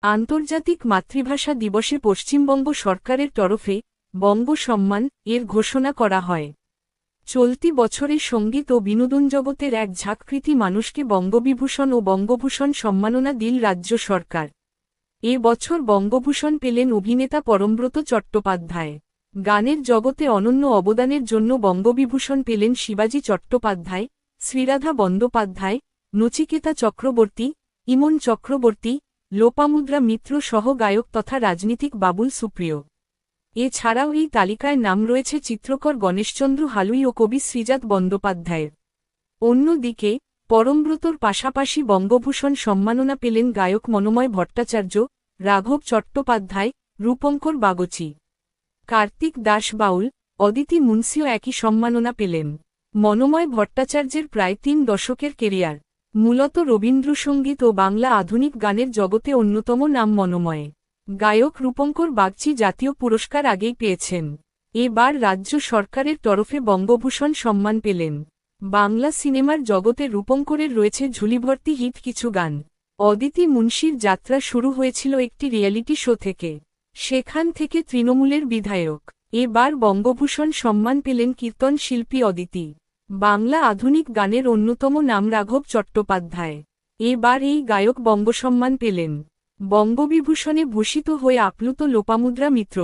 আন্তর্জাতিক মাতৃভাষা দিবসে পশ্চিমবঙ্গ সরকারের তরফে বঙ্গ সম্মান এর ঘোষণা করা হয়। চলতি বছরে সঙ্গীত ও বিনোদন জগতের এক ঝাঁককৃতি মানুষকে বঙ্গবিভূষণ ও বঙ্গভূষণ সম্মাননা দিল রাজ্য সরকার। এ বছর বঙ্গভূষণ পেলেন অভিনেতা পরমব্রত চট্টোপাধ্যায়। গানের জগতে অনন্য অবদানের জন্য বঙ্গবিভূষণ পেলেন শিবাজি চট্টোপাধ্যায়, শ্রীরাধা বন্দ্যোপাধ্যায়, নচিকেতা চক্রবর্তী, ইমন চক্রবর্তী, লোপামুদ্রা মিত্র সহ গায়ক তথা রাজনীতিক বাবুল সুপ্রিয়। এছাড়াও এই তালিকায় নাম রয়েছে চিত্রকর গণেশচন্দ্র হালুই ও কবি শ্রীজাত বন্দ্যোপাধ্যায়ের। অন্যদিকে পরমব্রতর পাশাপাশি বঙ্গভূষণ সম্মাননা পেলেন গায়ক মনোময় ভট্টাচার্য, রাঘব চট্টোপাধ্যায়, রূপঙ্কর বাগচি, কার্তিক দাস বাউল, অদিতি মুন্সিও একই সম্মাননা পেলেন। মনোময় ভট্টাচার্যের প্রায় ৩ দশকের কেরিয়ার, মূলত রবীন্দ্রসঙ্গীত ও বাংলা আধুনিক গানের জগতে অন্যতম নাম মনোময়। গায়ক রূপঙ্কর বাগচি জাতীয় পুরস্কার আগেই পেয়েছেন। এবার রাজ্য সরকারের তরফে বঙ্গভূষণ সম্মান পেলেন। বাংলা সিনেমার জগতে রূপঙ্করের রয়েছে ঝুলিভর্তি হিট কিছু গান। অদিতি মুন্সির যাত্রা শুরু হয়েছিল একটি রিয়েলিটি শো থেকে, সেখান থেকে তৃণমূলের বিধায়ক। এবার বঙ্গভূষণ সম্মান পেলেন কীর্তন শিল্পী অদিতি। বাংলা আধুনিক গানের অন্যতম নাম রাঘব চট্টোপাধ্যায়। এবার এই গায়ক বঙ্গসম্মান পেলেন। বঙ্গবিভূষণে ভূষিত হয়ে আপ্লুত লোপামুদ্রা মিত্র।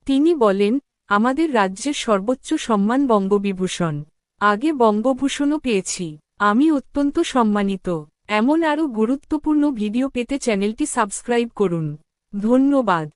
তিনি বলেন, আমাদের রাজ্যের সর্বোচ্চ সম্মান বঙ্গবিভূষণ। আগে বঙ্গভূষণও পেয়েছি, আমি অত্যন্ত সম্মানিত। এমন আরও গুরুত্বপূর্ণ ভিডিও পেতে চ্যানেলটি সাবস্ক্রাইব করুন। ধন্যবাদ।